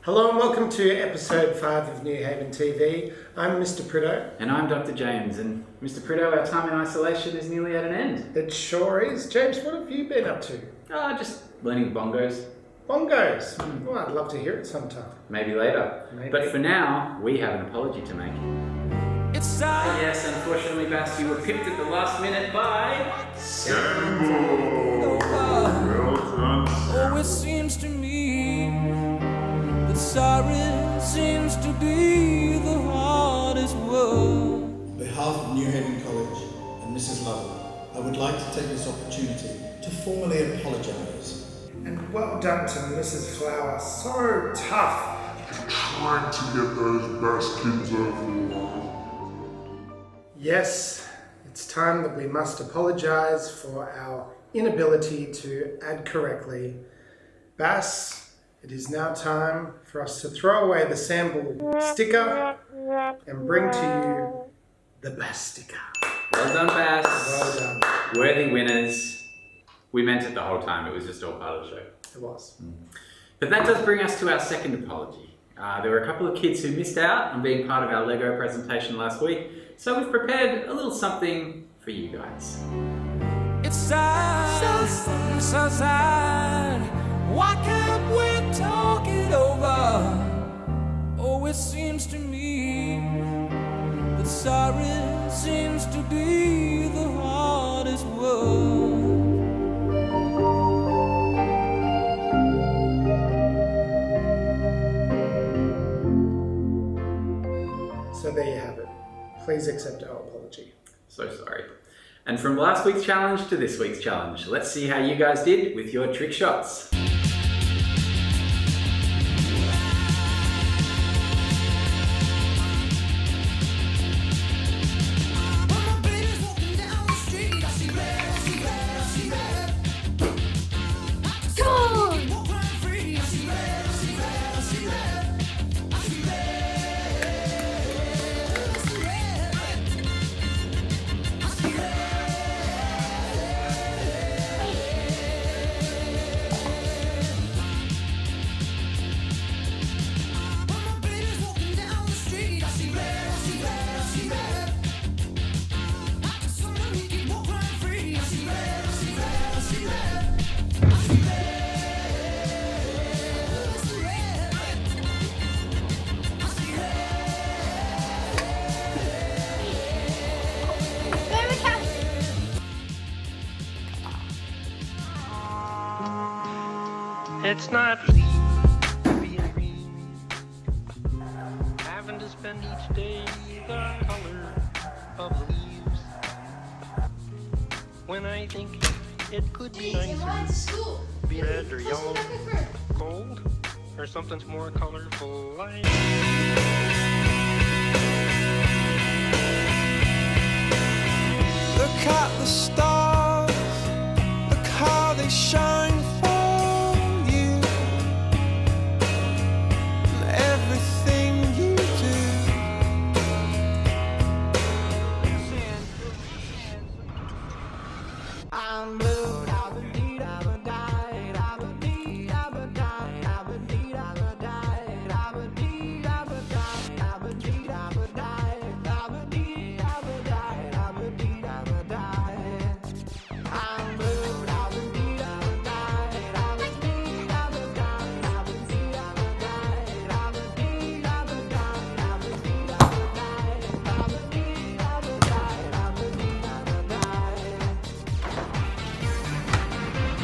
Hello and welcome to episode 5 of Newhaven TV. I'm Mr. Prideaux. And I'm Dr. James, and Mr. Prideaux, our time in isolation is nearly at an end. It sure is. James, what have you been up to? Just learning bongos. Bongos? Well, I'd love to hear it sometime. Maybe later. Maybe. But for now, we have an apology to make. Yes, unfortunately, Bass, you were pipped at the last minute by... Oh, it seems to me that sorry seems to be the hardest word. On behalf of Newhaven College and Mrs. Lovell, I would like to take this opportunity to formally apologise. And well done to Mrs. Flower. So tough. Trying to get those Bass kids over the line. Yes, it's time that we must apologise for our inability to add correctly. Bass, it is now time for us to throw away the sample sticker and bring to you the Bass sticker. Well done, Bass. Well done. Worthy winners. We meant it the whole time. It was just all part of the show. It was. But that does bring us to our second apology. There were a couple of kids who missed out on being part of our Lego presentation last week, so we've prepared a little something for you guys. It's sad, so sad. Why can't we talk it over? Oh, it seems to me that sorry seems to be the hardest word. So there you have it. Please accept our apology. So sorry. And from last week's challenge to this week's challenge, let's see how you guys did with your trick shots. It's not easy being green, having to spend each day the color of the leaves, when I think it could be nicer, be red or yellow, gold, or something more colorful like... Look at the stars, look how they shine for you, and everything you do. I'm blue, da-ba-dee, da-ba-die, da-ba-dee, da-ba-die, da-ba-dee, da-ba-die, da-ba-dee, da-ba-die, da-ba-dee, da-ba-die, da-ba-dee, da-ba-die, da-ba-dee, da-ba-die. I'm blue, da-ba-dee, da-ba-die, da-ba-dee, da-ba-die, da-ba-dee, da-ba-die, da-ba-dee, da-ba-die, da-ba-dee, da-ba-die, da-ba-dee,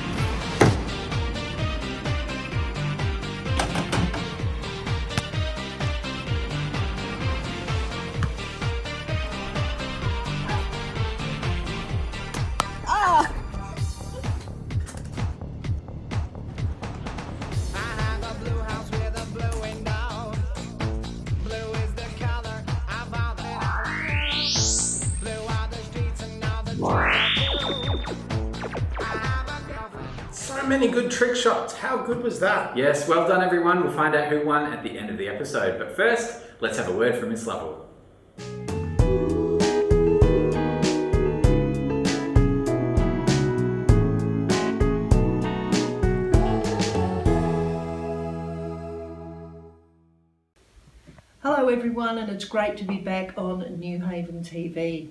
da-ba-die, da-ba-dee, da-ba-die. I have a blue house with a blue window. Blue is the color I found it out. Blue are the streets and now the I have a girlfriend. So many good trick shots. How good was that? Yes, well done everyone. We'll find out who won at the end of the episode. But first, let's have a word from Miss Lovell. Hello everyone, and it's great to be back on Newhaven TV.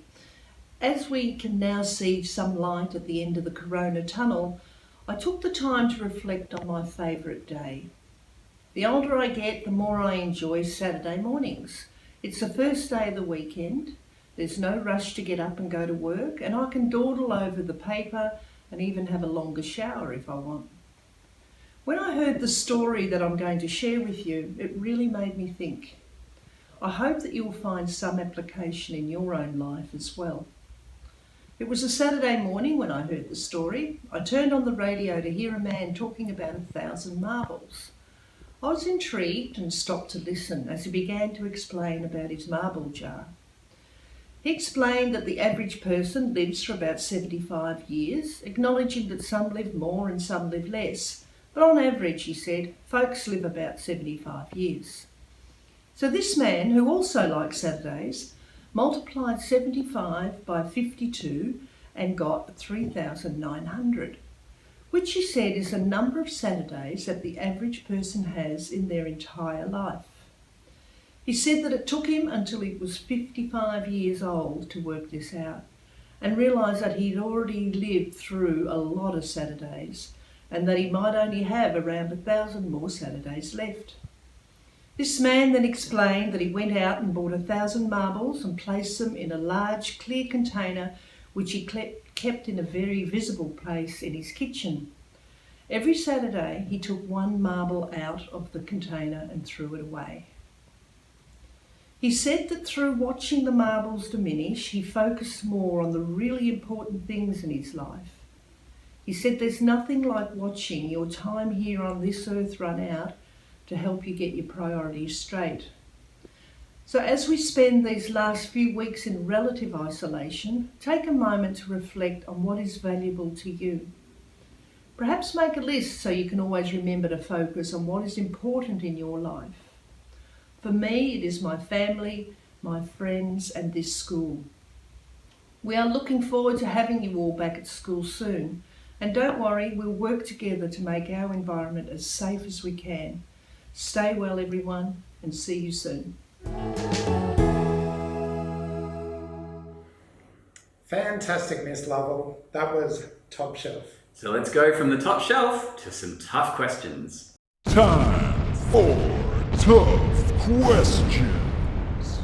As we can now see some light at the end of the Corona tunnel, I took the time to reflect on my favourite day. The older I get, the more I enjoy Saturday mornings. It's the first day of the weekend, there's no rush to get up and go to work, and I can dawdle over the paper and even have a longer shower if I want. When I heard the story that I'm going to share with you, it really made me think. I hope that you'll find some application in your own life as well. It was a Saturday morning when I heard the story. I turned on the radio to hear a man talking about 1,000 marbles. I was intrigued and stopped to listen as he began to explain about his marble jar. He explained that the average person lives for about 75 years, acknowledging that some live more and some live less. But on average, he said, folks live about 75 years. So this man, who also likes Saturdays, multiplied 75 by 52 and got 3,900, which he said is the number of Saturdays that the average person has in their entire life. He said that it took him until he was 55 years old to work this out and realised that he'd already lived through a lot of Saturdays and that he might only have around 1,000 more Saturdays left. This man then explained that he went out and bought 1,000 marbles and placed them in a large clear container which he kept in a very visible place in his kitchen. Every Saturday he took one marble out of the container and threw it away. He said that through watching the marbles diminish, he focused more on the really important things in his life. He said there's nothing like watching your time here on this earth run out to help you get your priorities straight. So as we spend these last few weeks in relative isolation, take a moment to reflect on what is valuable to you. Perhaps make a list so you can always remember to focus on what is important in your life. For me, it is my family, my friends, and this school. We are looking forward to having you all back at school soon. And don't worry, we'll work together to make our environment as safe as we can. Stay well, everyone, and see you soon. Fantastic, Miss Lovell. That was top shelf. So let's go from the top shelf to some tough questions. Time for tough questions.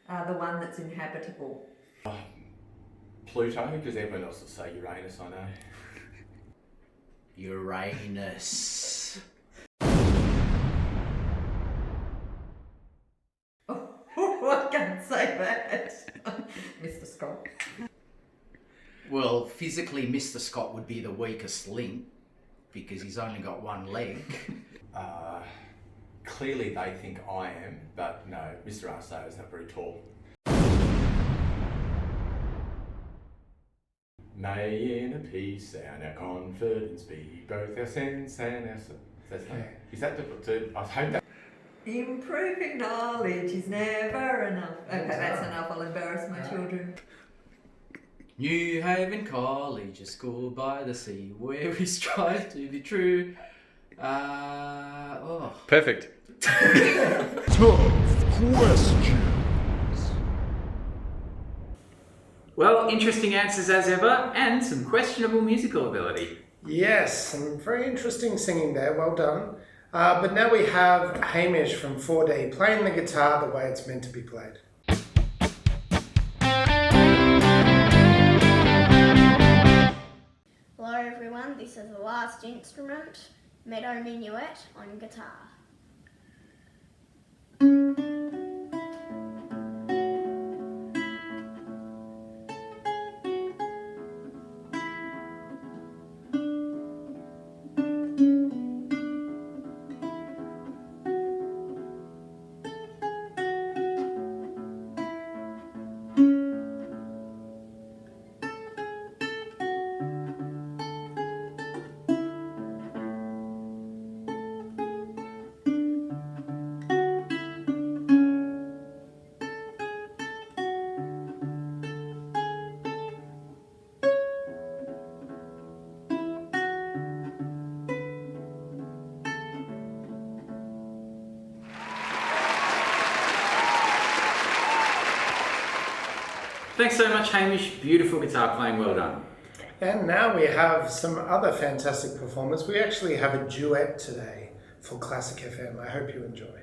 The one that's inhabitable. Pluto, because everyone else will say Uranus, I know. Uranus. Oh, I can't say that. Mr. Scott. Well, physically, Mr. Scott would be the weakest link because he's only got one leg. Clearly they think I am, but no, Mr. Arceau is not very tall. May in a peace and our confidence be both our sense and our soul. Is that difficult too? I hope that. Improving knowledge is never enough. Okay, that's enough. I'll embarrass my children. Newhaven College, a school by the sea, where we strive to be true. Perfect. Tough questions. Well, interesting answers as ever, and some questionable musical ability. Yes, some very interesting singing there, well done. But now we have Hamish from 4D playing the guitar the way it's meant to be played. Hello everyone, this is the last instrument, Meadow Minuet on guitar. Thanks so much, Hamish. Beautiful guitar playing, well done. And now we have some other fantastic performers. We actually have a duet today for Classic FM. I hope you enjoy.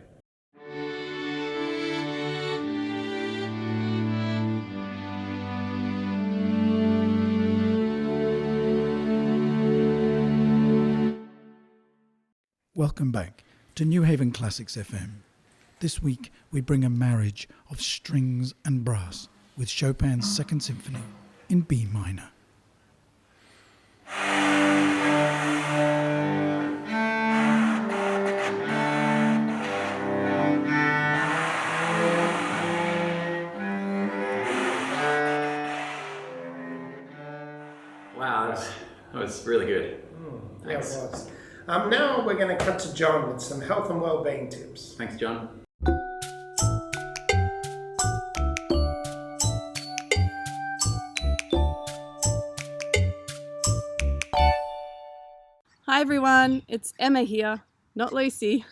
Welcome back to Newhaven Classics FM. This week we bring a marriage of strings and brass with Chopin's Second Symphony in B minor. Wow, that was really good. Yeah, it was. Now we're going to cut to John with some health and well-being tips. Thanks, John. Hi everyone, it's Emma here, not Lucy,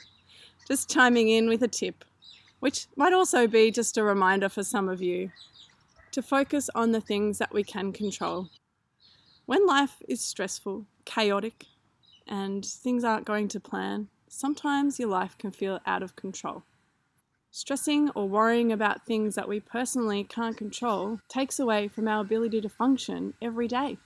just chiming in with a tip, which might also be just a reminder for some of you to focus on the things that we can control. When life is stressful, chaotic, and things aren't going to plan, sometimes your life can feel out of control. Stressing or worrying about things that we personally can't control takes away from our ability to function every day.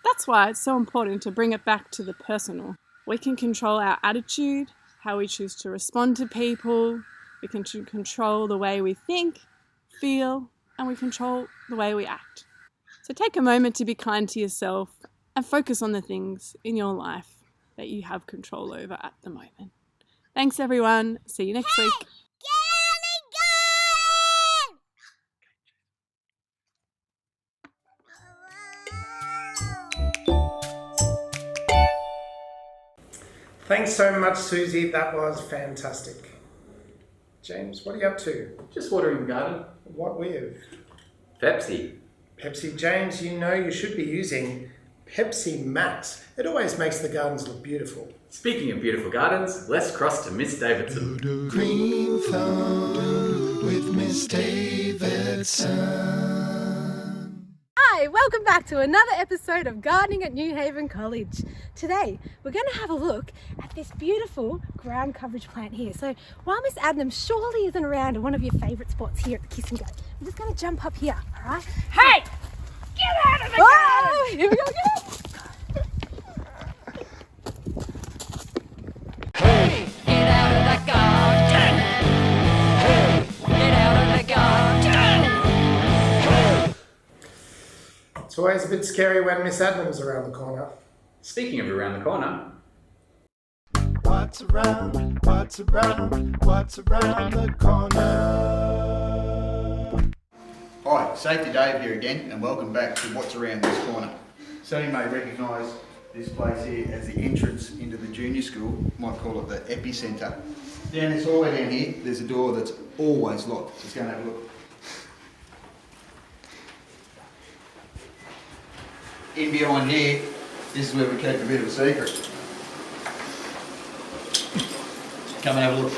That's why it's so important to bring it back to the personal. We can control our attitude, how we choose to respond to people, we can control the way we think, feel, and we control the way we act. So take a moment to be kind to yourself and focus on the things in your life that you have control over at the moment. Thanks everyone. See you next week. Thanks so much, Susie. That was fantastic. James, what are you up to? Just watering the garden. What with? Pepsi. Pepsi. James, you know you should be using Pepsi Max. It always makes the gardens look beautiful. Speaking of beautiful gardens, let's cross to Miss Davidson. Green thumb with Miss Davidson. Hi, welcome back to another episode of Gardening at Newhaven College. Today, we're going to have a look at this beautiful ground coverage plant here. So while Miss Adnam surely isn't around in one of your favourite spots here at the Kiss and Go, I'm just going to jump up here, all right? Hey! Get out of the garden! Here we go again! Hey, get out of the garden. Hey, get out of the garden. It's always a bit scary when Miss Adnam's around the corner. Speaking of around the corner, What's around the corner? Hi, Safety Dave here again, and welcome back to What's Around This Corner. Some of you may recognise this place here as the entrance into the junior school, might call it the epicentre. Down this hallway down here, there's a door that's always locked. Just go and have a look. In behind here, this is where we keep a bit of a secret. Come and have a look.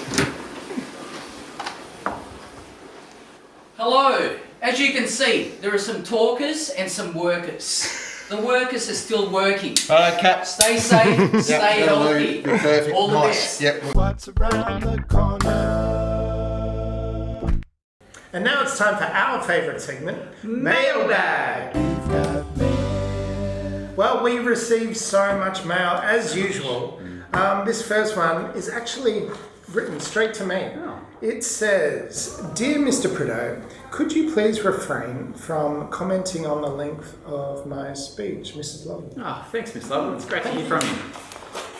Hello. As you can see, there are some talkers and some workers. The workers are still working. Cap. Stay safe, stay healthy. Perfect. All the Nice. best. Yep. What's around the corner? And now it's time for our favourite segment, Mailbag. Well, we received so much mail as usual. This first one is actually written straight to me. It says, "Dear Mr. Prideaux, could you please refrain from commenting on the length of my speech, Mrs. Loveland?" Oh, thanks, Miss Loveland. It's great to hear from you.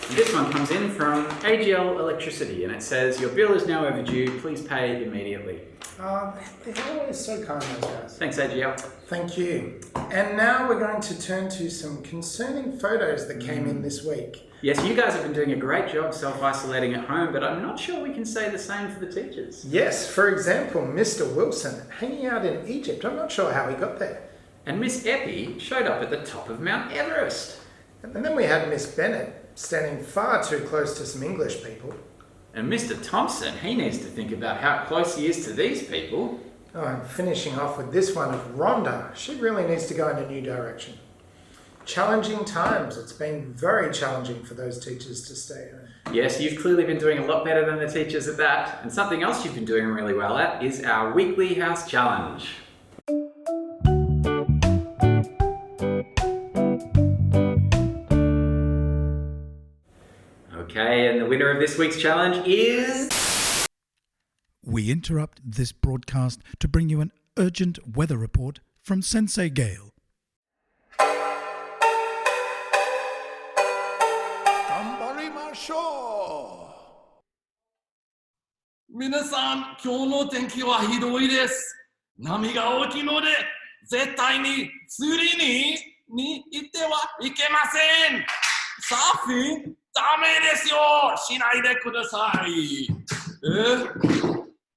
And this one comes in from AGL Electricity, and it says, "Your bill is now overdue. Please pay immediately." They're always so kind, those guys. Thanks, AGL. Thank you. And now we're going to turn to some concerning photos that came in this week. Yes, you guys have been doing a great job self-isolating at home, but I'm not sure we can say the same for the teachers. Yes, for example, Mr. Wilson hanging out in Egypt. I'm not sure how he got there. And Miss Eppie showed up at the top of Mount Everest. And then we had Miss Bennett standing far too close to some English people. And Mr. Thompson, he needs to think about how close he is to these people, Oh, and finishing off with this one of Rhonda. She really needs to go in a new direction. Challenging times. It's been very challenging for those teachers to stay home. Yes, you've clearly been doing a lot better than the teachers at that. And something else you've been doing really well at is our weekly house challenge. Okay, and the winner of this week's challenge is... We interrupt this broadcast to bring you an urgent weather report from Sensei Gale. 皆さん、今日の天気はひどいです。波が大きいので、絶対に釣りに行ってはいけません。サーフィン、ダメですよ。しないでください。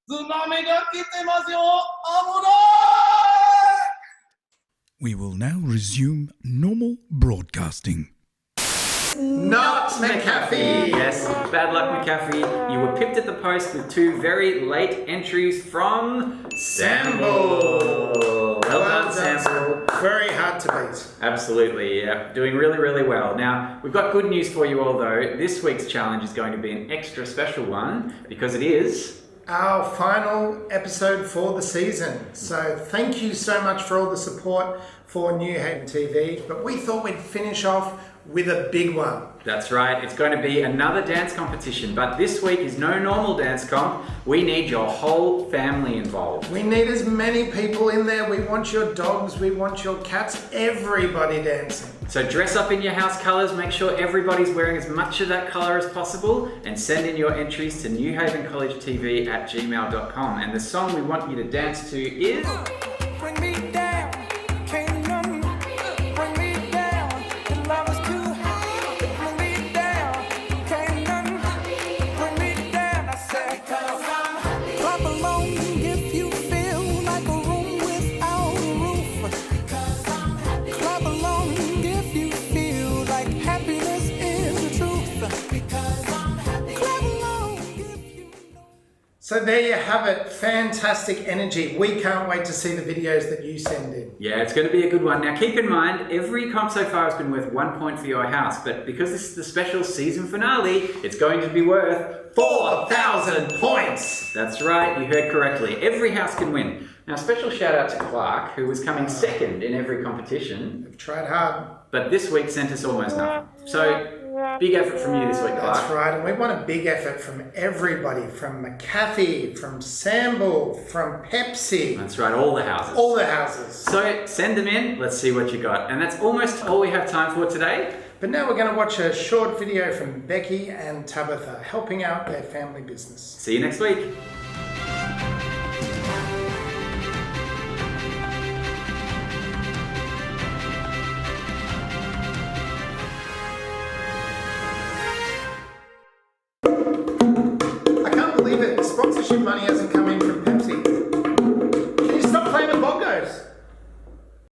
津波が来てますよ。危ない。 We will now resume normal broadcasting. Not McAfee! Yes, bad luck McAfee. You were pipped at the post with 2 very late entries from Sample. Well done, Sample. Very hard to beat. Absolutely, yeah. Doing really, really well. Now, we've got good news for you all though. This week's challenge is going to be an extra special one because it is... our final episode for the season. So thank you so much for all the support for Newhaven TV, but we thought we'd finish off with a big one. That's right, it's going to be another dance competition, but this week is no normal dance comp. We need your whole family involved. We need as many people in there. We want your dogs, we want your cats, everybody dancing. So dress up in your house colours, make sure everybody's wearing as much of that colour as possible, and send in your entries to newhavencollegetv@gmail.com. And the song we want you to dance to is... Bring me down, can't none bring me down. The love is too high. Bring me down, can't none bring me down. I said, clap along if you feel like a room without a roof. Clap along if you feel like happiness is the truth. Clap along if you know. So there you have it, fantastic energy. We can't wait to see the videos that you send in. Yeah, it's going to be a good one. Now keep in mind, every comp so far has been worth 1 point for your house, but because this is the special season finale, it's going to be worth 4,000 points! That's right, you heard correctly. Every house can win. Now special shout out to Clark, who was coming second in every competition. We've tried hard. But this week sent us almost nothing. So, big effort from you this week, Clark. That's right, and we want a big effort from everybody, from McAfee, from Sample, from Pepsi. That's right, all the houses. All the houses. So, send them in, let's see what you got. And that's almost all we have time for today. But now we're going to watch a short video from Becky and Tabitha, helping out their family business. See you next week. I can't believe it, the sponsorship money hasn't come in